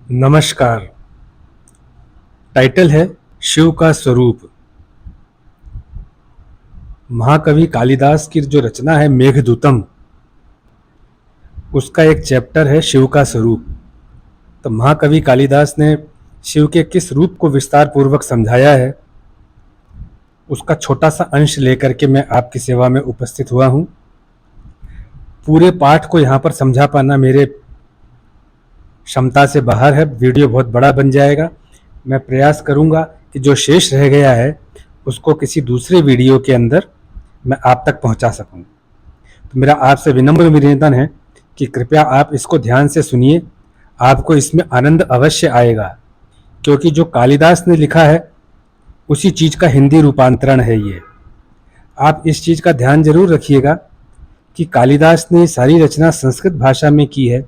नमस्कार। टाइटल है शिव का स्वरूप। महाकवि कालिदास की जो रचना है मेघदूतम, उसका एक चैप्टर है शिव का स्वरूप। तो महाकवि कालिदास ने शिव के किस रूप को विस्तार पूर्वक समझाया है, उसका छोटा सा अंश लेकर के मैं आपकी सेवा में उपस्थित हुआ हूँ। पूरे पाठ को यहाँ पर समझा पाना मेरे क्षमता से बाहर है, वीडियो बहुत बड़ा बन जाएगा। मैं प्रयास करूँगा कि जो शेष रह गया है उसको किसी दूसरे वीडियो के अंदर मैं आप तक पहुँचा सकूँ। तो मेरा आपसे विनम्र निवेदन है कि कृपया आप इसको ध्यान से सुनिए, आपको इसमें आनंद अवश्य आएगा, क्योंकि जो कालिदास ने लिखा है उसी चीज़ का हिंदी रूपांतरण है ये। आप इस चीज़ का ध्यान जरूर रखिएगा कि कालिदास ने सारी रचना संस्कृत भाषा में की है।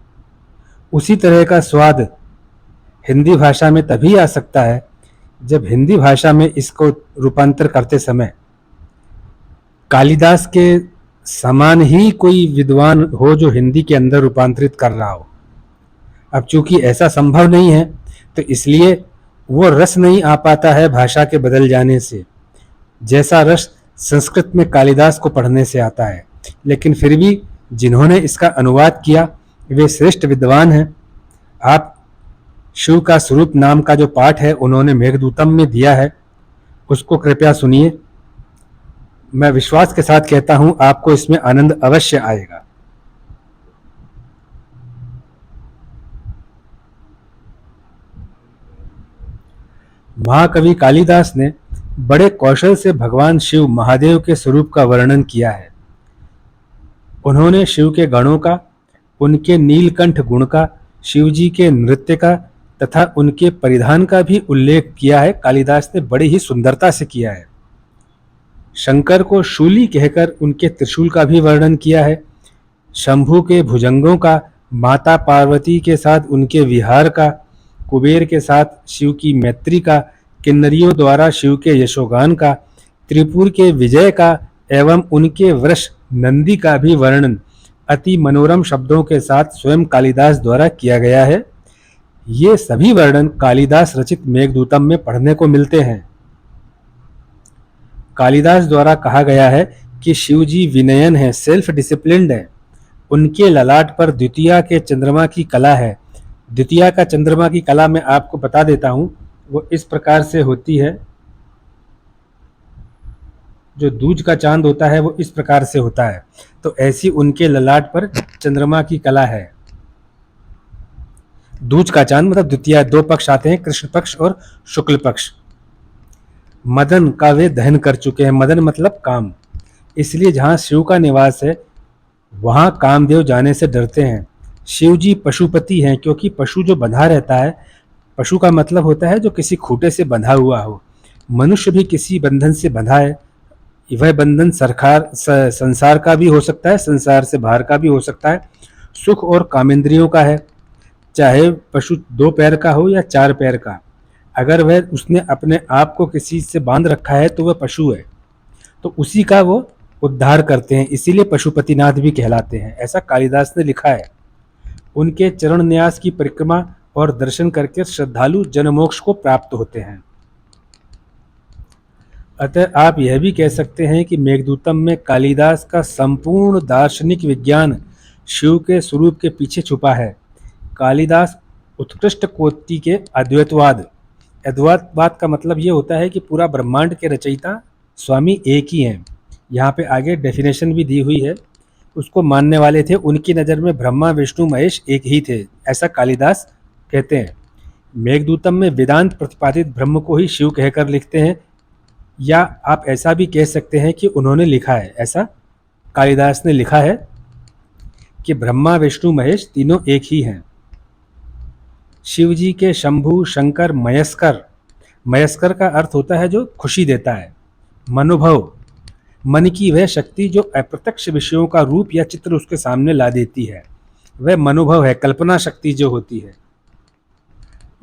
उसी तरह का स्वाद हिंदी भाषा में तभी आ सकता है जब हिंदी भाषा में इसको रूपांतर करते समय कालिदास के समान ही कोई विद्वान हो जो हिंदी के अंदर रूपांतरित कर रहा हो। अब चूंकि ऐसा संभव नहीं है तो इसलिए वो रस नहीं आ पाता है भाषा के बदल जाने से, जैसा रस संस्कृत में कालिदास को पढ़ने से आता है। लेकिन फिर भी जिन्होंने इसका अनुवाद किया वे श्रेष्ठ विद्वान हैं। आप शिव का स्वरूप नाम का जो पाठ है उन्होंने मेघदूतम में दिया है, उसको कृपया सुनिए। मैं विश्वास के साथ कहता हूं आपको इसमें आनंद अवश्य आएगा। महाकवि कालिदास ने बड़े कौशल से भगवान शिव महादेव के स्वरूप का वर्णन किया है। उन्होंने शिव के गणों का, उनके नीलकंठ गुण का, शिव जी के नृत्य का तथा उनके परिधान का भी उल्लेख किया है। कालिदास ने बड़ी ही सुंदरता से किया है। शंकर को शूली कहकर उनके त्रिशूल का भी वर्णन किया है। शंभु के भुजंगों का, माता पार्वती के साथ उनके विहार का, कुबेर के साथ शिव की मैत्री का, किन्नरियों द्वारा शिव के यशोगान का, त्रिपुर के विजय का एवं उनके वृष नंदी का भी वर्णन अति मनोरम शब्दों के साथ स्वयं कालिदास द्वारा किया गया है। ये सभी वर्णन कालिदास रचित मेघदूतम में पढ़ने को मिलते हैं। कालिदास द्वारा कहा गया है कि शिव जी विनयन है, सेल्फ डिसिप्लिन्ड है। उनके ललाट पर द्वितीया के चंद्रमा की कला है। द्वितीया का चंद्रमा की कला मैं आपको बता देता हूं, वो इस प्रकार से होती है। जो दूज का चांद होता है वो इस प्रकार से होता है, तो ऐसी उनके ललाट पर चंद्रमा की कला है। दूज का चांद मतलब द्वितीया, दो पक्ष आते हैं, कृष्ण पक्ष और शुक्ल पक्ष। मदन का वे दहन कर चुके हैं। मदन मतलब काम, इसलिए जहां शिव का निवास है वहां कामदेव जाने से डरते हैं। शिव जी पशुपति हैं, क्योंकि पशु जो बंधा रहता है, पशु का मतलब होता है जो किसी खूंटे से बंधा हुआ हो। मनुष्य भी किसी बंधन से बंधा है। वह बंधन संसार का भी हो सकता है, संसार से बाहर का भी हो सकता है, सुख और कामेंद्रियों का है। चाहे पशु 2 पैर का हो या 4 पैर का, अगर वह उसने अपने आप को किसी से बांध रखा है तो वह पशु है, तो उसी का वो उद्धार करते हैं, इसीलिए पशुपतिनाथ भी कहलाते हैं। ऐसा कालिदास ने लिखा है। उनके चरण न्यास की परिक्रमा और दर्शन करके श्रद्धालु जनमोक्ष को प्राप्त होते हैं। अतः आप यह भी कह सकते हैं कि मेघदूतम में कालिदास का संपूर्ण दार्शनिक विज्ञान शिव के स्वरूप के पीछे छुपा है। कालिदास उत्कृष्ट कोटि के अद्वैतवाद, अद्वैतवाद का मतलब ये होता है कि पूरा ब्रह्मांड के रचयिता स्वामी एक ही हैं। यहाँ पे आगे डेफिनेशन भी दी हुई है। उसको मानने वाले थे, उनकी नज़र में ब्रह्मा विष्णु महेश एक ही थे, ऐसा कालिदास कहते हैं। मेघदूतम में वेदांत प्रतिपादित ब्रह्म को ही शिव कहकर लिखते हैं, या आप ऐसा भी कह सकते हैं कि उन्होंने लिखा है, ऐसा कालिदास ने लिखा है कि ब्रह्मा विष्णु महेश तीनों एक ही हैं। शिव जी के शंभु, शंकर, मयस्कर, मयस्कर का अर्थ होता है जो खुशी देता है। मनोभव, मन की वह शक्ति जो अप्रत्यक्ष विषयों का रूप या चित्र उसके सामने ला देती है, वह मनोभव है। कल्पना शक्ति जो होती है,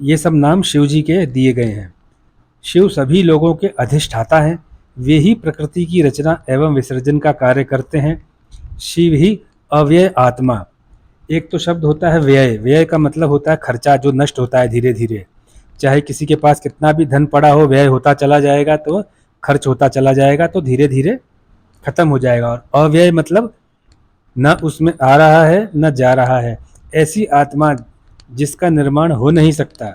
ये सब नाम शिव जी के दिए गए हैं। शिव सभी लोगों के अधिष्ठाता हैं। वे ही प्रकृति की रचना एवं विसर्जन का कार्य करते हैं। शिव ही अव्यय आत्मा, एक तो शब्द होता है व्यय। व्यय का मतलब होता है खर्चा जो नष्ट होता है धीरे धीरे। चाहे किसी के पास कितना भी धन पड़ा हो, व्यय होता चला जाएगा तो खर्च होता चला जाएगा तो धीरे धीरे खत्म हो जाएगा। और अव्यय मतलब न उसमें आ रहा है न जा रहा है, ऐसी आत्मा जिसका निर्माण हो नहीं सकता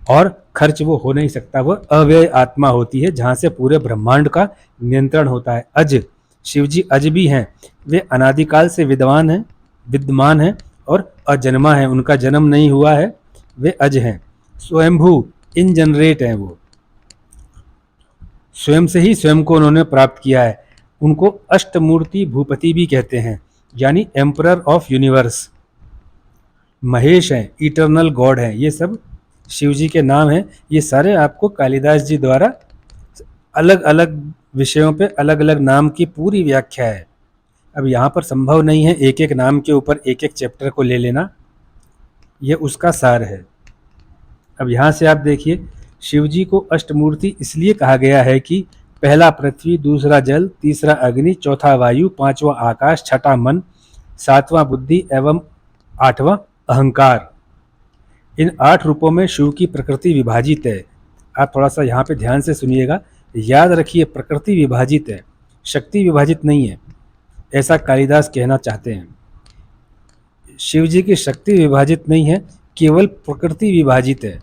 और खर्च वो हो नहीं सकता, वह अव्यय आत्मा होती है जहाँ से पूरे ब्रह्मांड का नियंत्रण होता है। अज, शिव जी अज भी हैं, वे अनादिकाल से विद्यमान हैं और अजन्मा है, उनका जन्म नहीं हुआ है, वे अज हैं। स्वयंभू इनजनरेट हैं, वो स्वयं से ही स्वयं को उन्होंने प्राप्त किया है। उनको अष्टमूर्ति भूपति भी कहते हैं, यानी एम्परर ऑफ यूनिवर्स। महेश हैं, इटर्नल गॉड हैं, ये सब शिव जी के नाम हैं। ये सारे आपको कालिदास जी द्वारा अलग अलग विषयों पे अलग अलग नाम की पूरी व्याख्या है। अब यहाँ पर संभव नहीं है एक एक नाम के ऊपर एक एक चैप्टर को ले लेना, ये उसका सार है। अब यहाँ से आप देखिए, शिव जी को अष्टमूर्ति इसलिए कहा गया है कि पहला पृथ्वी, दूसरा जल, तीसरा अग्नि, चौथा वायु, पांचवा आकाश, छठा मन, सातवां बुद्धि एवं आठवां अहंकार। इन 8 रूपों में शिव की प्रकृति विभाजित है। आप थोड़ा सा यहाँ पे ध्यान से सुनिएगा, याद रखिए प्रकृति विभाजित है, शक्ति विभाजित नहीं है, ऐसा कालिदास कहना चाहते हैं। शिव जी की शक्ति विभाजित नहीं है, केवल प्रकृति विभाजित है।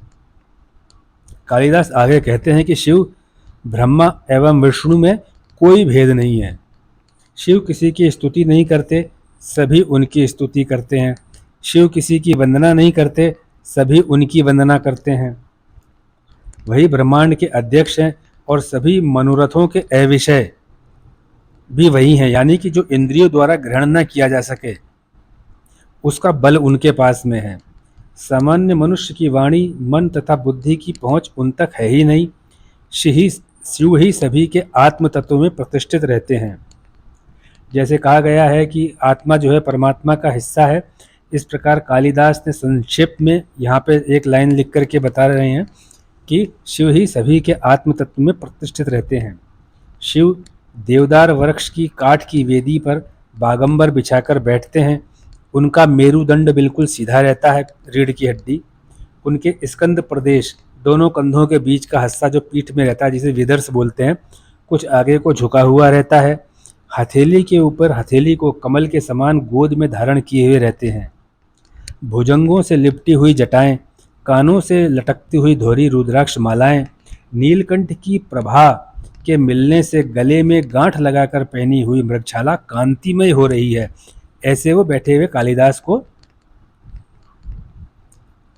कालिदास आगे कहते हैं कि शिव ब्रह्मा एवं विष्णु में कोई भेद नहीं है। शिव किसी की स्तुति नहीं करते, सभी उनकी स्तुति करते हैं। शिव किसी की वंदना नहीं करते, सभी उनकी वंदना करते हैं। वही ब्रह्मांड के अध्यक्ष हैं और सभी मनोरथों के अविषय भी वही हैं, यानी कि जो इंद्रियों द्वारा ग्रहण न किया जा सके उसका बल उनके पास में है। सामान्य मनुष्य की वाणी, मन तथा बुद्धि की पहुंच उन तक है ही नहीं। शिव ही सभी के आत्म तत्व में प्रतिष्ठित रहते हैं। जैसे कहा गया है कि आत्मा जो है परमात्मा का हिस्सा है, इस प्रकार कालिदास ने संक्षेप में यहाँ पे एक लाइन लिख करके बता रहे हैं कि शिव ही सभी के आत्म तत्व में प्रतिष्ठित रहते हैं। शिव देवदार वृक्ष की काठ की वेदी पर बागंबर बिछाकर बैठते हैं। उनका मेरुदंड बिल्कुल सीधा रहता है, रीढ़ की हड्डी। उनके स्कंद प्रदेश, दोनों कंधों के बीच का हिस्सा जो पीठ में रहता है, जिसे विदर्स बोलते हैं, कुछ आगे को झुका हुआ रहता है। हथेली के ऊपर हथेली को कमल के समान गोद में धारण किए हुए रहते हैं। भुजंगों से लिपटी हुई जटाएं, कानों से लटकती हुई धोरी रुद्राक्ष मालाएं, नीलकंठ की प्रभा के मिलने से गले में गांठ लगाकर पहनी हुई मृगछाला कांतिमय हो रही है। ऐसे वो बैठे हुए कालिदास को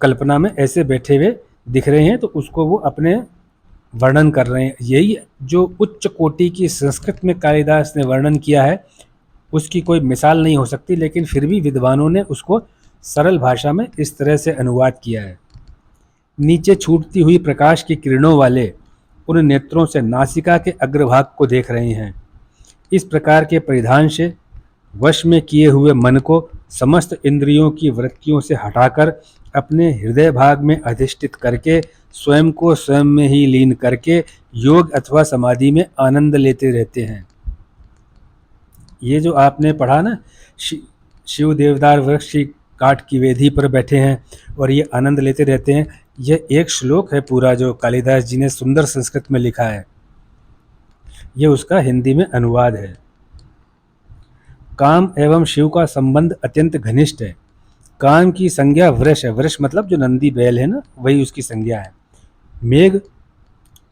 कल्पना में ऐसे बैठे हुए दिख रहे हैं, तो उसको वो अपने वर्णन कर रहे हैं। यही जो उच्च कोटि की संस्कृत में कालिदास ने वर्णन किया है, उसकी कोई मिसाल नहीं हो सकती, लेकिन फिर भी विद्वानों ने उसको सरल भाषा में इस तरह से अनुवाद किया है। नीचे छूटती हुई प्रकाश की किरणों वाले उन नेत्रों से नासिका के अग्रभाग को देख रहे हैं। इस प्रकार के परिधान से वश में किए हुए मन को समस्त इंद्रियों की वृत्तियों से हटाकर अपने हृदय भाग में अधिष्ठित करके स्वयं को स्वयं में ही लीन करके योग अथवा समाधि में आनंद लेते रहते हैं। ये जो आपने पढ़ा ना, शिव देवदार वृक्ष की काठ की वेदी पर बैठे हैं और ये आनंद लेते रहते हैं, यह एक श्लोक है पूरा जो कालिदास जी ने सुंदर संस्कृत में लिखा है। ये उसका हिंदी में अनुवाद है। काम एवं शिव का संबंध अत्यंत घनिष्ठ है। काम की संज्ञा वृष है, वृष मतलब जो नंदी बैल है ना, वही उसकी संज्ञा है। मेघ,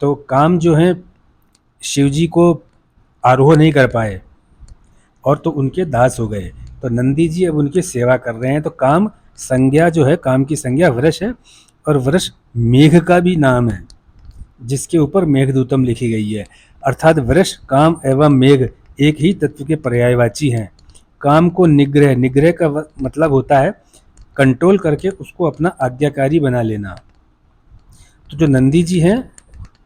तो काम जो है शिव जी को आरोह नहीं कर पाए और तो उनके दास हो गए, तो नंदी जी अब उनकी सेवा कर रहे हैं। तो काम संज्ञा जो है, काम की संज्ञा वृष है, और वृष मेघ का भी नाम है जिसके ऊपर मेघदूतम लिखी गई है। अर्थात वृष, काम एवं मेघ एक ही तत्व के पर्यायवाची हैं। काम को निग्रह, निग्रह का मतलब होता है कंट्रोल करके उसको अपना आज्ञाकारी बना लेना। तो जो नंदी जी हैं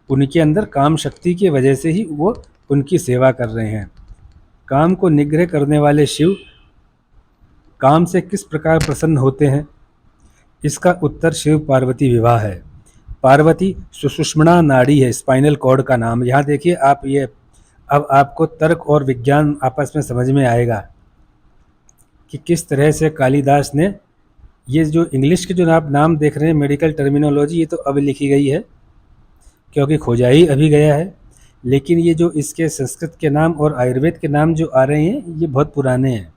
उनके अंदर काम शक्ति की वजह से ही वो उनकी सेवा कर रहे हैं। काम को निग्रह करने वाले शिव काम से किस प्रकार प्रसन्न होते हैं? इसका उत्तर शिव पार्वती विवाह है। पार्वती सुषुम्ना नाड़ी है, स्पाइनल कॉर्ड का नाम। यहाँ देखिए आप, ये अब आपको तर्क और विज्ञान आपस में समझ में आएगा। कि किस तरह से कालिदास ने, ये जो इंग्लिश के जो आप नाम देख रहे हैं मेडिकल टर्मिनोलॉजी, ये तो अब लिखी गई है क्योंकि खोजा ही अभी गया है, लेकिन ये जो इसके संस्कृत के नाम और आयुर्वेद के नाम जो आ रहे हैं ये बहुत पुराने हैं।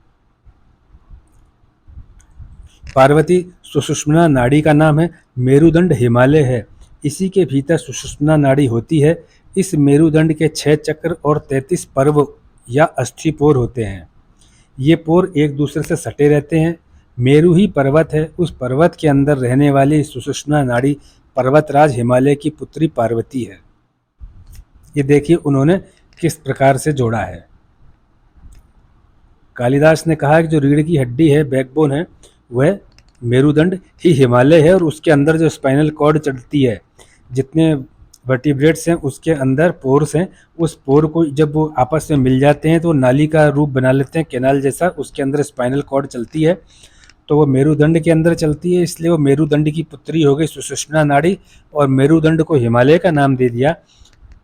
पार्वती सुषुम्ना नाड़ी का नाम है, मेरुदंड हिमालय है, इसी के भीतर सुषुम्ना नाड़ी होती है। इस मेरुदंड के 6 चक्र और 33 पर्व या अस्थि पोर होते हैं। ये पोर एक दूसरे से सटे रहते हैं। मेरु ही पर्वत है, उस पर्वत के अंदर रहने वाली सुषुम्ना नाड़ी पर्वतराज हिमालय की पुत्री पार्वती है। ये देखिए उन्होंने किस प्रकार से जोड़ा है। कालिदास ने कहा कि जो रीढ़ की हड्डी है, बैकबोन है, वह मेरुदंड ही हिमालय है और उसके अंदर जो स्पाइनल कॉर्ड चलती है, जितने वर्टिब्रेट्स हैं उसके अंदर पोर्स हैं, उस पोर को जब वो आपस में मिल जाते हैं तो नाली का रूप बना लेते हैं, कैनाल जैसा, उसके अंदर स्पाइनल कॉर्ड चलती है, तो वो मेरुदंड के अंदर चलती है, इसलिए वो मेरुदंड की पुत्री हो गई सुषुम्ना नाड़ी, और मेरुदंड को हिमालय का नाम दे दिया।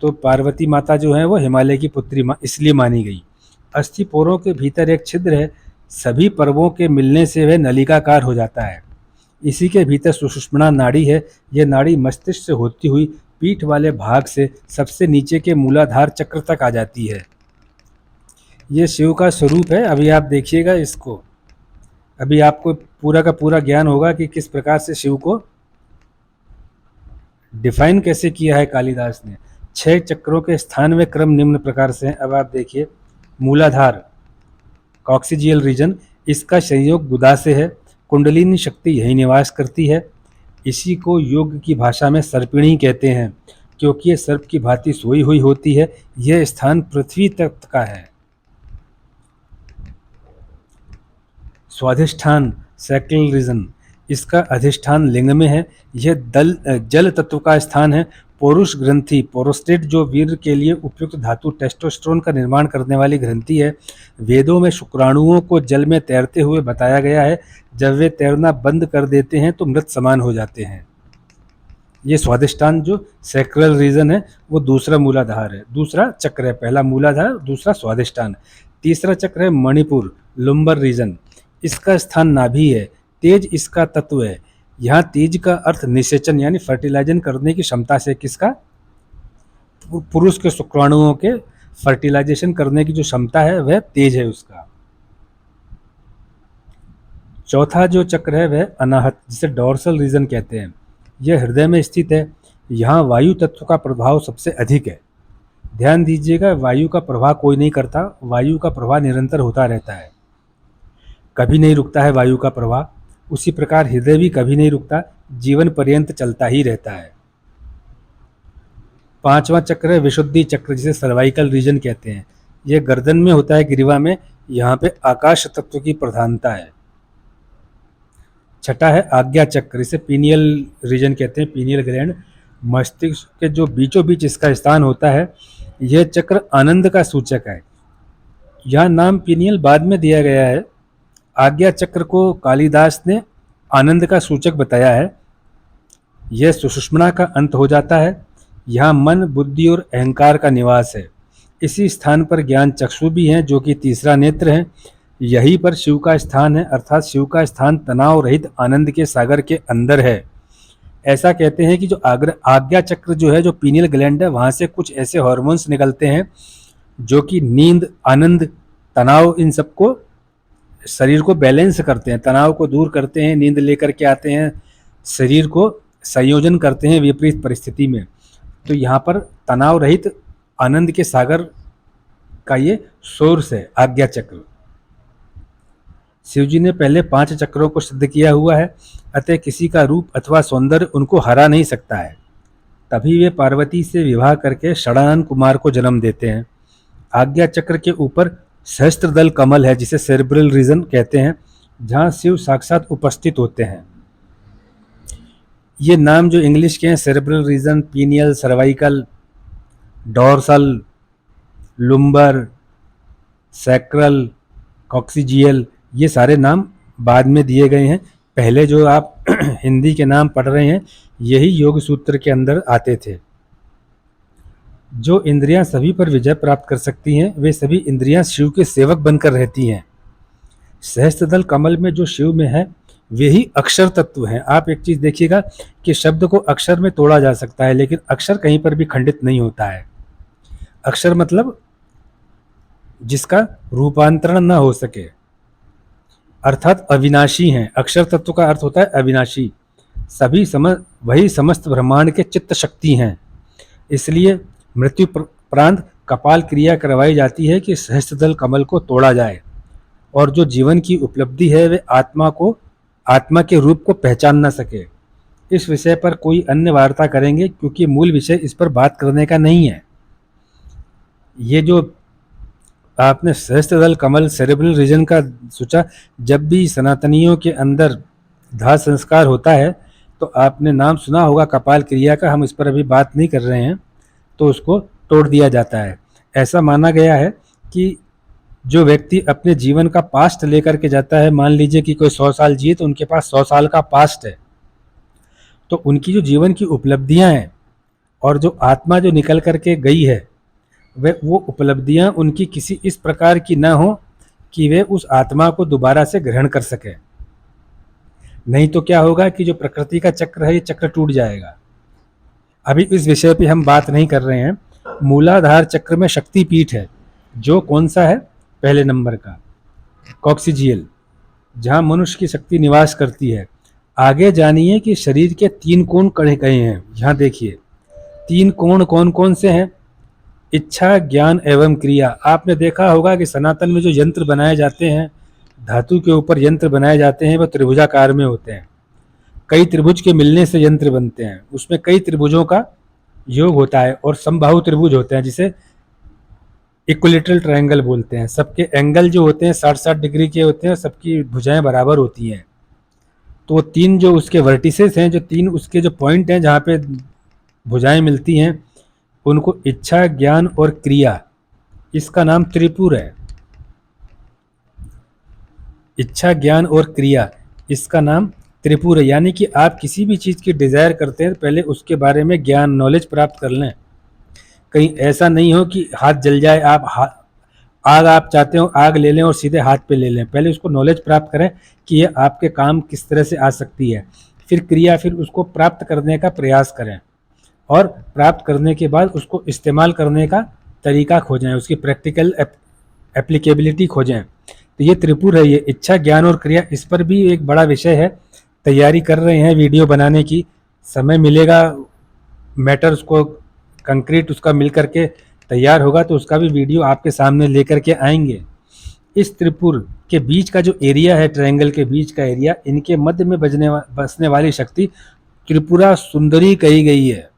तो पार्वती माता जो है वो हिमालय की पुत्री इसलिए मानी गई। अस्थि पोरों के भीतर एक छिद्र है, सभी पर्वों के मिलने से वह नलिकाकार हो जाता है। इसी के भीतर सुषुम्ना नाड़ी है। यह नाड़ी मस्तिष्क से होती हुई पीठ वाले भाग से सबसे नीचे के मूलाधार चक्र तक आ जाती है। ये शिव का स्वरूप है। अभी आप देखिएगा इसको, अभी आपको पूरा का पूरा ज्ञान होगा कि किस प्रकार से शिव को डिफाइन कैसे किया है कालिदास ने। 6 चक्रों के स्थान व क्रम निम्न प्रकार से हैं। अब आप देखिए, मूलाधार कॉक्सिजियल रीजन, इसका संयोग गुदा से है। कुंडलिनी शक्ति यही निवास करती है। इसी को योग की भाषा में सर्पिणी कहते हैं, क्योंकि ये सर्प की भांति सोई हुई होती है। यह स्थान पृथ्वी तत्व का है। स्वाधिष्ठान सैक्रल रीजन, इसका अधिष्ठान लिंग में है। यह जल तत्व का स्थान है। पौरुष ग्रंथि, पोरोस्टेट, जो वीर के लिए उपयुक्त धातु टेस्टोस्टेरोन का निर्माण करने वाली ग्रंथि है। वेदों में शुक्राणुओं को जल में तैरते हुए बताया गया है। जब वे तैरना बंद कर देते हैं तो मृत समान हो जाते हैं। ये स्वादिष्टान जो सैक्रल रीजन है वो दूसरा मूलाधार है, दूसरा चक्र है। पहला मूलाधार, दूसरा स्वादिष्टान। तीसरा चक्र है मणिपुर, लुम्बर रीजन, इसका स्थान नाभि है। तेज इसका तत्व है। यहाँ तेज का अर्थ निषेचन यानी फर्टिलाइजन करने की क्षमता से, किसका? पुरुष के शुक्राणुओं के फर्टिलाइजेशन करने की जो क्षमता है वह तेज है उसका। चौथा जो चक्र है वह अनाहत, जिसे डोर्सल रीजन कहते हैं। यह हृदय में स्थित है। यहाँ वायु तत्व का प्रभाव सबसे अधिक है। ध्यान दीजिएगा, वायु का प्रवाह कोई नहीं करता, वायु का प्रवाह निरंतर होता रहता है, कभी नहीं रुकता है वायु का प्रवाह। उसी प्रकार हृदय भी कभी नहीं रुकता, जीवन पर्यंत चलता ही रहता है। पांचवा चक्र है विशुद्धि चक्र, जिसे सर्वाइकल रीजन कहते हैं। यह गर्दन में होता है, ग्रीवा में। यहाँ पे आकाश तत्व की प्रधानता है। छठा है आज्ञा चक्र, इसे पीनियल रीजन कहते हैं, पीनियल ग्लैंड। मस्तिष्क के जो बीचों बीच इसका स्थान होता है। यह चक्र आनंद का सूचक है। यह नाम पीनियल बाद में दिया गया है। आज्ञा चक्र को कालिदास ने आनंद का सूचक बताया है। यह सुषुम्ना का अंत हो जाता है। यहाँ मन, बुद्धि और अहंकार का निवास है। इसी स्थान पर ज्ञान चक्षु भी हैं, जो कि तीसरा नेत्र है। यहीं पर शिव का स्थान है, अर्थात शिव का स्थान तनाव रहित आनंद के सागर के अंदर है। ऐसा कहते हैं कि जो आज्ञा चक्र जो है, जो पीनियल ग्लैंड है, वहाँ से कुछ ऐसे हार्मोन्स निकलते हैं जो कि नींद, आनंद, तनाव, इन सबको शरीर को बैलेंस करते हैं, तनाव को दूर करते हैं, नींद लेकर के आते हैं, शरीर को संयोजन करते हैं विपरीत परिस्थिति में। तो यहाँ पर तनाव रहित आनंद के सागर का ये सोर्स है आज्ञा चक्र। शिव जी ने पहले 5 चक्रों को सिद्ध किया हुआ है, अतः किसी का रूप अथवा सौंदर्य उनको हरा नहीं सकता है। तभी वे पार्वती से विवाह करके षडानन कुमार को जन्म देते हैं। आज्ञा चक्र के ऊपर सहस्त्रदल कमल है, जिसे सेरेब्रल रीजन कहते हैं, जहाँ शिव साक्षात उपस्थित होते हैं। ये नाम जो इंग्लिश के हैं, cerebral region, pineal, cervical, dorsal, lumbar, sacral, coccygeal, ये सारे नाम बाद में दिए गए हैं। पहले जो आप हिंदी के नाम पढ़ रहे हैं, यही योग सूत्र के अंदर आते थे। जो इंद्रियां सभी पर विजय प्राप्त कर सकती हैं, वे सभी इंद्रियां शिव के सेवक बनकर रहती हैं। सहस्त्रदल कमल में जो शिव में है वे ही अक्षर तत्व हैं। आप एक चीज देखिएगा कि शब्द को अक्षर में तोड़ा जा सकता है, लेकिन अक्षर कहीं पर भी खंडित नहीं होता है। अक्षर मतलब जिसका रूपांतरण न हो सके, अर्थात अविनाशी हैं। अक्षर तत्व का अर्थ होता है अविनाशी। वही समस्त ब्रह्मांड के चित्त शक्ति हैं। इसलिए मृत्यु प्रांत कपाल क्रिया करवाई जाती है कि सहस्त्रदल कमल को तोड़ा जाए और जो जीवन की उपलब्धि है वे आत्मा के रूप को पहचान न सके। इस विषय पर कोई अन्य वार्ता करेंगे, क्योंकि मूल विषय इस पर बात करने का नहीं है। ये जो आपने सहस्त्रदल कमल सेरेब्रल रीजन का सोचा, जब भी सनातनियों के अंदर दाह संस्कार होता है तो आपने नाम सुना होगा कपाल क्रिया का, हम इस पर अभी बात नहीं कर रहे हैं, तो उसको तोड़ दिया जाता है। ऐसा माना गया है कि जो व्यक्ति अपने जीवन का पास्ट लेकर के जाता है, मान लीजिए कि कोई 100 साल जिए तो उनके पास 100 साल का पास्ट है, तो उनकी जो जीवन की उपलब्धियां हैं और जो आत्मा जो निकल करके गई है वो उपलब्धियां उनकी किसी इस प्रकार की ना हो कि वे उस आत्मा को दोबारा से ग्रहण कर सके। नहीं तो क्या होगा कि जो प्रकृति का चक्र है ये चक्र टूट जाएगा। अभी इस विषय पे हम बात नहीं कर रहे हैं। मूलाधार चक्र में शक्ति पीठ है, जो कौन सा है, पहले नंबर का कॉक्सिजियल, जहां मनुष्य की शक्ति निवास करती है। आगे जानिए कि शरीर के 3 कोण कहे गए हैं। यहाँ देखिए 3 कोण कौन कौन से हैं। इच्छा, ज्ञान एवं क्रिया। आपने देखा होगा कि सनातन में जो यंत्र बनाए जाते हैं, धातु के ऊपर यंत्र बनाए जाते हैं, वो त्रिभुजाकार में होते हैं। कई त्रिभुज के मिलने से यंत्र बनते हैं। उसमें कई त्रिभुजों का योग होता है और समबाहु त्रिभुज होते हैं, जिसे इक्विलेटरल ट्रायंगल बोलते हैं। सबके एंगल जो होते हैं 60-60 डिग्री के होते हैं, सबकी भुजाएं बराबर होती हैं। तो 3 जो उसके वर्टिसेस हैं, जो 3 उसके जो पॉइंट हैं जहाँ पे भुजाएं मिलती हैं, उनको इच्छा, ज्ञान और क्रिया, इसका नाम त्रिपुर है। इच्छा, ज्ञान और क्रिया, इसका नाम त्रिपुर है। यानी कि आप किसी भी चीज़ की डिज़ायर करते हैं, पहले उसके बारे में ज्ञान, नॉलेज प्राप्त कर लें। कहीं ऐसा नहीं हो कि हाथ जल जाए, आग आप चाहते हो आग ले लें और सीधे हाथ पे ले लें। पहले उसको नॉलेज प्राप्त करें कि ये आपके काम किस तरह से आ सकती है। फिर क्रिया, फिर उसको प्राप्त करने का प्रयास करें और प्राप्त करने के बाद उसको इस्तेमाल करने का तरीका खोजें, उसकी प्रैक्टिकल एप्लीकेबिलिटी खोजें। तो ये त्रिपुर है, ये इच्छा, ज्ञान और क्रिया। इस पर भी एक बड़ा विषय है, तैयारी कर रहे हैं वीडियो बनाने की। समय मिलेगा, मैटर उसको कंक्रीट उसका मिल करके तैयार होगा तो उसका भी वीडियो आपके सामने लेकर के आएंगे। इस त्रिपुर के बीच का जो एरिया है, ट्रायंगल के बीच का एरिया, इनके मध्य में बसने वाली शक्ति त्रिपुरा सुंदरी कही गई है।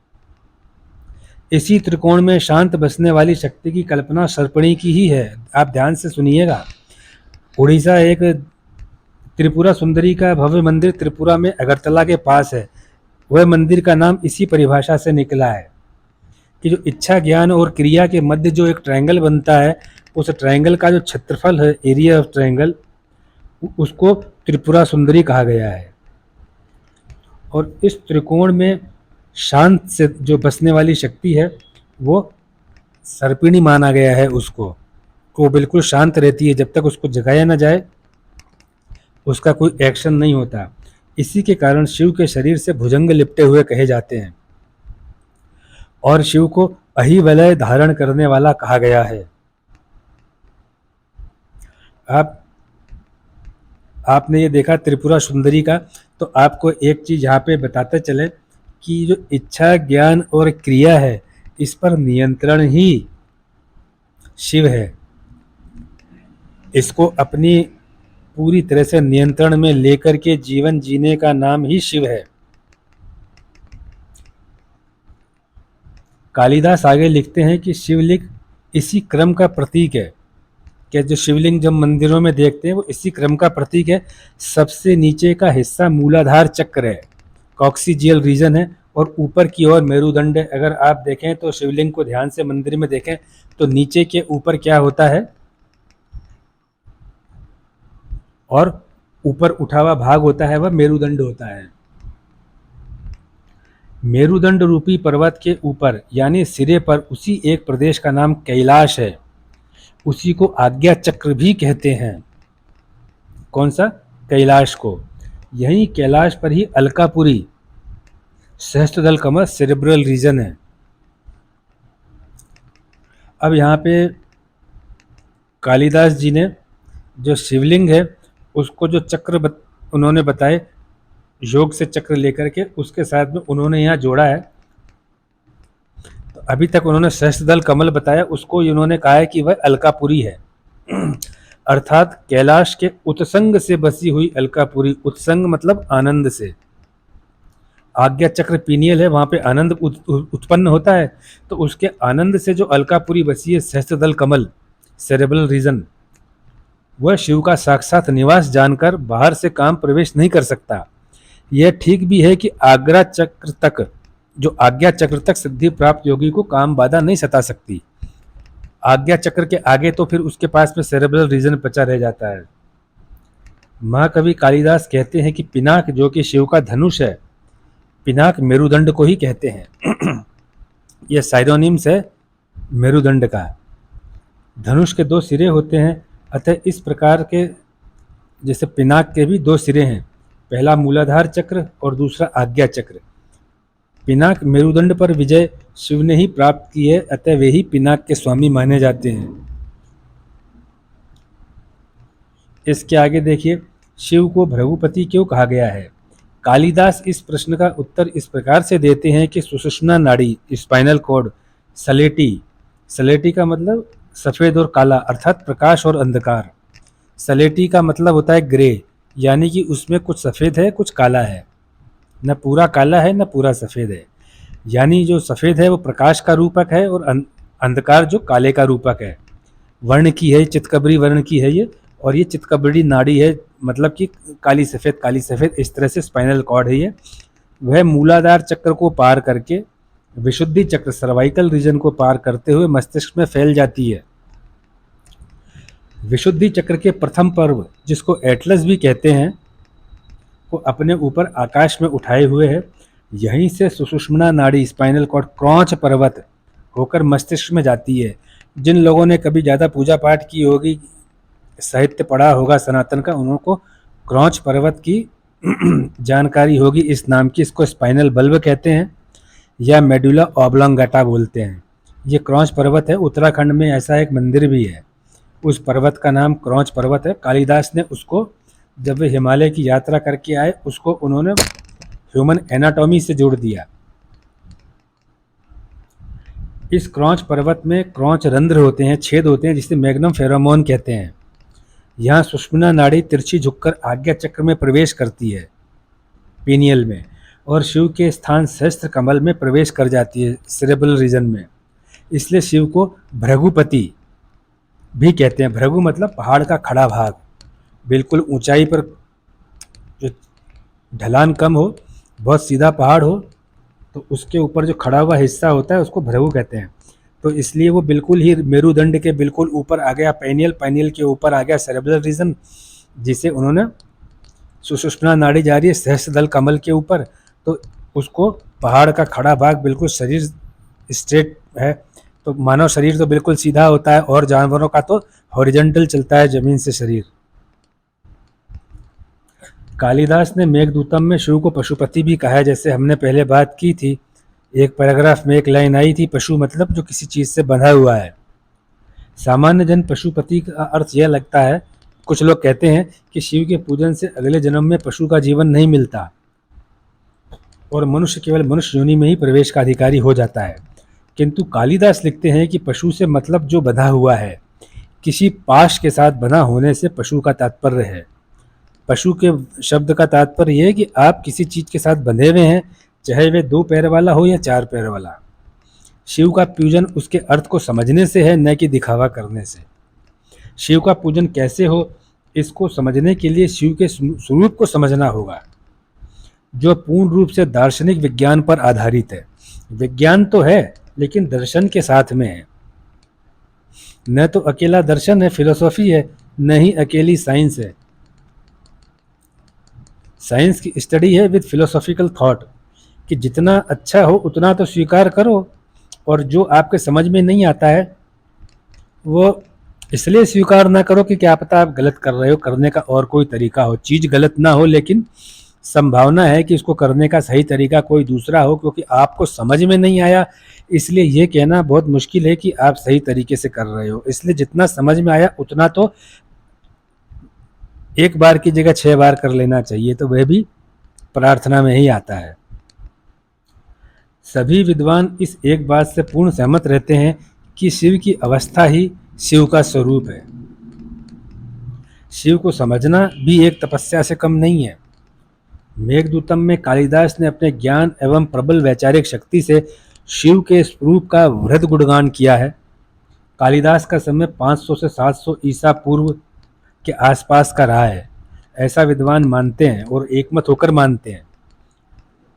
इसी त्रिकोण में शांत बसने वाली शक्ति की कल्पना सर्पणी की ही है। आप ध्यान से सुनिएगा। उड़ीसा एक त्रिपुरा सुंदरी का भव्य मंदिर त्रिपुरा में अगरतला के पास है। वह मंदिर का नाम इसी परिभाषा से निकला है कि जो इच्छा, ज्ञान और क्रिया के मध्य जो एक ट्रायंगल बनता है, उस ट्रायंगल का जो क्षेत्रफल है, एरिया ऑफ ट्रायंगल, उसको त्रिपुरा सुंदरी कहा गया है। और इस त्रिकोण में शांत से जो बसने वाली शक्ति है वो सर्पिणी माना गया है। उसको वो बिल्कुल शांत रहती है, जब तक उसको जगाया ना जाए उसका कोई एक्शन नहीं होता। इसी के कारण शिव के शरीर से भुजंग लिपटे हुए कहे जाते हैं और शिव को अहिवलय धारण करने वाला कहा गया है। आपने ये देखा त्रिपुरा सुंदरी का, तो आपको एक चीज यहाँ पे बताते चले कि जो इच्छा, ज्ञान और क्रिया है, इस पर नियंत्रण ही शिव है। इसको अपनी पूरी तरह से नियंत्रण में लेकर के जीवन जीने का नाम ही शिव है। कालिदास आगे लिखते हैं कि शिवलिंग इसी क्रम का प्रतीक है। कि जो शिवलिंग जब मंदिरों में देखते हैं वो इसी क्रम का प्रतीक है। सबसे नीचे का हिस्सा मूलाधार चक्र है, कॉक्सिजियल रीजन है, और ऊपर की ओर मेरुदंड है। अगर आप देखें तो शिवलिंग को ध्यान से मंदिर में देखें तो नीचे के ऊपर क्या होता है, और ऊपर उठा हुआ भाग होता है, वह मेरुदंड होता है। मेरुदंड रूपी पर्वत के ऊपर यानी सिरे पर उसी एक प्रदेश का नाम कैलाश है। उसी को आज्ञा चक्र भी कहते हैं। कौन सा? कैलाश को। यहीं कैलाश पर ही अलकापुरी सहस्त्रदल कमल सेरेब्रल रीजन है। अब यहाँ पे कालिदास जी ने जो शिवलिंग है उसको जो चक्र उन्होंने बताए योग से चक्र लेकर के, उसके साथ में उन्होंने यहाँ जोड़ा है। तो अभी तक उन्होंने सहस्त्रदल कमल बताया, उसको उन्होंने कहा है कि वह अलकापुरी है। अर्थात कैलाश के उत्संग से बसी हुई अलकापुरी। उत्संग मतलब आनंद से। आज्ञा चक्र पीनियल है, वहां पे आनंद उत्पन्न होता है, तो उसके आनंद से जो अलकापुरी बसी है सहस्त्रदल कमल सेरेब्रल रीजन, वह शिव का साक्षात निवास जानकर बाहर से काम प्रवेश नहीं कर सकता। यह ठीक भी है कि आज्ञा चक्र तक सिद्धि प्राप्त योगी को काम बाधा नहीं सता सकती। आज्ञा चक्र के आगे तो फिर उसके पास में सेरेब्रल रीजन बचा रह जाता है। महाकवि कालिदास कहते हैं कि पिनाक जो कि शिव का धनुष है, पिनाक मेरुदंड को ही कहते हैं। यह साइरोनिम्स है मेरुदंड का। धनुष के 2 सिरे होते हैं, अतः इस प्रकार के जैसे पिनाक के भी 2 सिरे हैं, पहला मूलाधार चक्र और दूसरा आज्ञा चक्र। पिनाक मेरुदंड पर विजय शिव ने ही प्राप्त की है, अतः वे ही पिनाक के स्वामी माने जाते हैं। इसके आगे देखिए, शिव को भृगुपति क्यों कहा गया है? कालिदास इस प्रश्न का उत्तर इस प्रकार से देते हैं कि सुषुम्ना नाड़ी, स्पाइनल कॉर्ड, सलेटी का मतलब सफेद और काला, अर्थात प्रकाश और अंधकार। सलेटी का मतलब होता है ग्रे, यानी कि उसमें कुछ सफेद है कुछ काला है, न पूरा काला है न पूरा सफेद है। यानी जो सफेद है वो प्रकाश का रूपक है और अंधकार जो काले का रूपक है। वर्ण की है, चितकबरी वर्ण की है ये, और ये चितकबरी नाड़ी है, मतलब कि काली सफेद इस तरह से स्पाइनल कॉर्ड है ये। वह मूलाधार चक्र को पार करके विशुद्धि चक्र सर्वाइकल रीजन को पार करते हुए मस्तिष्क में फैल जाती है। विशुद्धि चक्र के प्रथम पर्व, जिसको एटलस भी कहते हैं, को अपने ऊपर आकाश में उठाए हुए है। यहीं से सुषुम्ना नाड़ी स्पाइनल कॉर्ड क्रॉच पर्वत होकर मस्तिष्क में जाती है। जिन लोगों ने कभी ज़्यादा पूजा पाठ की होगी, साहित्य पढ़ा होगा सनातन का, उनको क्रॉच पर्वत की जानकारी होगी। इस नाम की इसको स्पाइनल बल्ब कहते हैं या मेडुला ऑब्लोंगेटा बोलते हैं। ये क्रॉच पर्वत है। उत्तराखंड में ऐसा एक मंदिर भी है, उस पर्वत का नाम क्रॉच पर्वत है। कालिदास ने उसको, जब वे हिमालय की यात्रा करके आए, उसको उन्होंने ह्यूमन एनाटॉमी से जोड़ दिया। इस क्रॉच पर्वत में क्रॉच रंध्र होते हैं, छेद होते हैं, जिसे मैग्नम फेरोमोन कहते हैं। यहाँ सुषुम्ना नाड़ी तिरछी झुककर आज्ञा चक्र में प्रवेश करती है, पीनियल में, और शिव के स्थान सहस्त्र कमल में प्रवेश कर जाती है, सेरेब्रल रीजन में। इसलिए शिव को भृगुपति भी कहते हैं। भृगु मतलब पहाड़ का खड़ा भाग, बिल्कुल ऊंचाई पर जो ढलान कम हो, बहुत सीधा पहाड़ हो, तो उसके ऊपर जो खड़ा हुआ हिस्सा होता है उसको भृगु कहते हैं। तो इसलिए वो बिल्कुल ही मेरुदंड के बिल्कुल ऊपर आ गया पेनियल के ऊपर आ गया सेरेब्रल रीजन, जिसे उन्होंने सुषुम्ना नाड़ी जा रही है सहस्त्रदल कमल के ऊपर, तो उसको पहाड़ का खड़ा भाग, बिल्कुल शरीर स्ट्रेट है, तो मानव शरीर तो बिल्कुल सीधा होता है और जानवरों का तो हॉरिजॉन्टल चलता है, जमीन से शरीर। कालिदास ने मेघदूतम में शिव को पशुपति भी कहा है, जैसे हमने पहले बात की थी। एक पैराग्राफ में एक लाइन आई थी, पशु मतलब जो किसी चीज से बंधा हुआ है। सामान्य जन पशुपति का अर्थ यह लगता है, कुछ लोग कहते हैं कि शिव के पूजन से अगले जन्म में पशु का जीवन नहीं मिलता और मनुष्य केवल मनुष्य योनि में ही प्रवेश का अधिकारी हो जाता है। किंतु कालिदास लिखते हैं कि पशु से मतलब जो बंधा हुआ है, किसी पाश के साथ बंधा होने से पशु का तात्पर्य है। पशु के शब्द का तात्पर्य यह है कि आप किसी चीज के साथ बंधे हुए हैं, चाहे वे 2 पैर वाला हो या 4 पैर वाला। शिव का पूजन उसके अर्थ को समझने से है, न कि दिखावा करने से। शिव का पूजन कैसे हो, इसको समझने के लिए शिव के स्वरूप को समझना होगा, जो पूर्ण रूप से दार्शनिक विज्ञान पर आधारित है। विज्ञान तो है, लेकिन दर्शन के साथ में है। न तो अकेला दर्शन है, फिलोसॉफी है, न ही अकेली साइंस है। साइंस की स्टडी है विद फिलोसॉफिकल थॉट, कि जितना अच्छा हो उतना तो स्वीकार करो, और जो आपके समझ में नहीं आता है वो इसलिए स्वीकार ना करो कि क्या पता आप गलत कर रहे हो, करने का और कोई तरीका हो। चीज़ गलत ना हो, लेकिन संभावना है कि उसको करने का सही तरीका कोई दूसरा हो, क्योंकि आपको समझ में नहीं आया, इसलिए ये कहना बहुत मुश्किल है कि आप सही तरीके से कर रहे हो। इसलिए जितना समझ में आया उतना तो एक बार की जगह 6 बार कर लेना चाहिए, तो वह भी प्रार्थना में ही आता है। सभी विद्वान इस एक बात से पूर्ण सहमत रहते हैं कि शिव की अवस्था ही शिव का स्वरूप है। शिव को समझना भी एक तपस्या से कम नहीं है। मेघदूतम में कालिदास ने अपने ज्ञान एवं प्रबल वैचारिक शक्ति से शिव के स्वरूप का वृहद गुणगान किया है। कालिदास का समय 500 से 700 ईसा पूर्व के आसपास का रहा है, ऐसा विद्वान मानते हैं और एकमत होकर मानते हैं।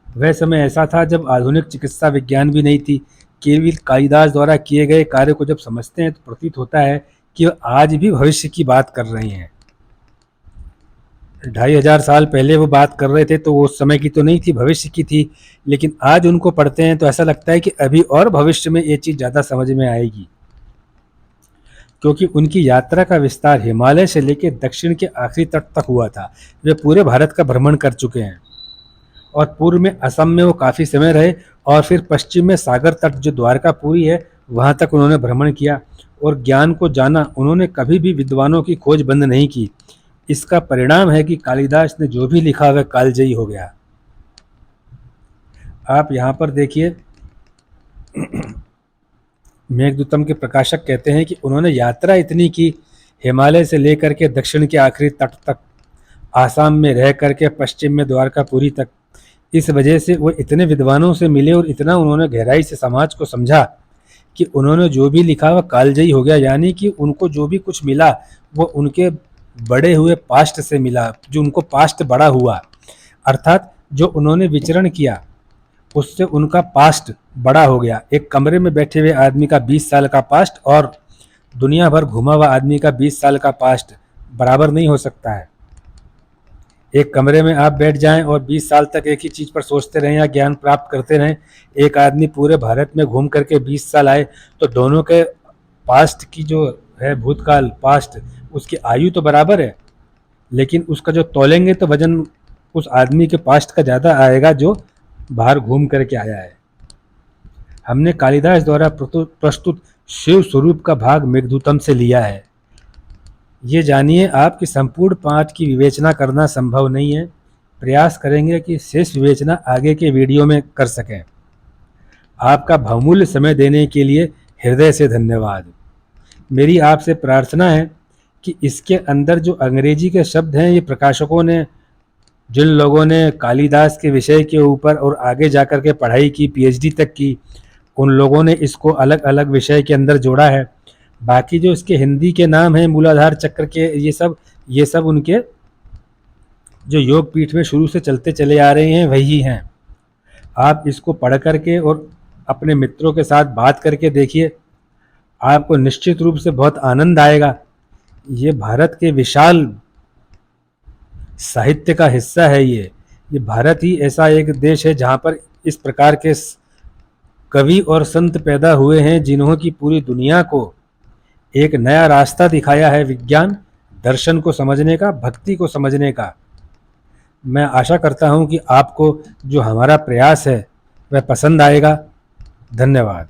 वह समय ऐसा था जब आधुनिक चिकित्सा विज्ञान भी नहीं थी। केवल कालिदास द्वारा किए गए कार्य को जब समझते हैं तो प्रतीत होता है कि वह आज भी भविष्य की बात कर रहे हैं। 2500 साल पहले वो बात कर रहे थे तो वो उस समय की तो नहीं थी, भविष्य की थी। लेकिन आज उनको पढ़ते हैं तो ऐसा लगता है कि अभी और भविष्य में ये चीज़ ज़्यादा समझ में आएगी, क्योंकि उनकी यात्रा का विस्तार हिमालय से लेकर दक्षिण के आखिरी तट तक हुआ था। वे पूरे भारत का भ्रमण कर चुके हैं और पूर्व में असम में वो काफ़ी समय रहे और फिर पश्चिम में सागर तट जो द्वारकापुरी है वहाँ तक उन्होंने भ्रमण किया और ज्ञान को जाना। उन्होंने कभी भी विद्वानों की खोज बंद नहीं की। इसका परिणाम है कि कालिदास ने जो भी लिखा वह कालजयी हो गया। आप यहाँ पर देखिए, मेघदूतम के प्रकाशक कहते हैं कि उन्होंने यात्रा इतनी की, हिमालय से लेकर के दक्षिण के आखिरी तट तक, आसाम में रह करके पश्चिम में द्वारकापुरी तक। इस वजह से वो इतने विद्वानों से मिले और इतना उन्होंने गहराई से समाज को समझा कि उन्होंने जो भी लिखा वह कालजयी हो गया। यानी कि उनको जो भी कुछ मिला वो उनके बड़े हुए पास्ट से मिला, जो उनको पास्ट बड़ा हुआ, अर्थात जो उन्होंने विचरण किया उससे उनका पास्ट बड़ा हो गया। एक कमरे में बैठे हुए आदमी का 20 साल का पास्ट और दुनिया भर घुमा हुआ आदमी का 20 साल का पास्ट बराबर नहीं हो सकता है। एक कमरे में आप बैठ जाएं और 20 साल तक एक ही चीज़ पर सोचते रहें या ज्ञान प्राप्त करते रहें, एक आदमी पूरे भारत में घूम करके 20 साल आए, तो दोनों के पास्ट की जो है भूतकाल पास्ट, उसकी आयु तो बराबर है, लेकिन उसका जो तोलेंगे तो वजन उस आदमी के पास्ट का ज़्यादा आएगा जो बाहर घूम करके आया है। हमने कालिदास द्वारा प्रस्तुत शिव स्वरूप का भाग मेघदूतम से लिया है। ये जानिए आप कि संपूर्ण पाठ की विवेचना करना संभव नहीं है। प्रयास करेंगे कि शेष विवेचना आगे के वीडियो में कर सकें। आपका बहुमूल्य समय देने के लिए हृदय से धन्यवाद। मेरी आपसे प्रार्थना है कि इसके अंदर जो अंग्रेजी के शब्द हैं, ये प्रकाशकों ने, जिन लोगों ने कालिदास के विषय के ऊपर और आगे जाकर के पढ़ाई की, पीएचडी तक की, उन लोगों ने इसको अलग अलग विषय के अंदर जोड़ा है। बाकी जो इसके हिंदी के नाम हैं, मूलाधार चक्र के, ये सब उनके जो योग पीठ में शुरू से चलते चले आ रहे हैं वही हैं। आप इसको पढ़ करके और अपने मित्रों के साथ बात करके देखिए, आपको निश्चित रूप से बहुत आनंद आएगा। ये भारत के विशाल साहित्य का हिस्सा है। ये भारत ही ऐसा एक देश है जहाँ पर इस प्रकार के कवि और संत पैदा हुए हैं जिन्हों की पूरी दुनिया को एक नया रास्ता दिखाया है, विज्ञान दर्शन को समझने का, भक्ति को समझने का। मैं आशा करता हूँ कि आपको जो हमारा प्रयास है वह पसंद आएगा। धन्यवाद।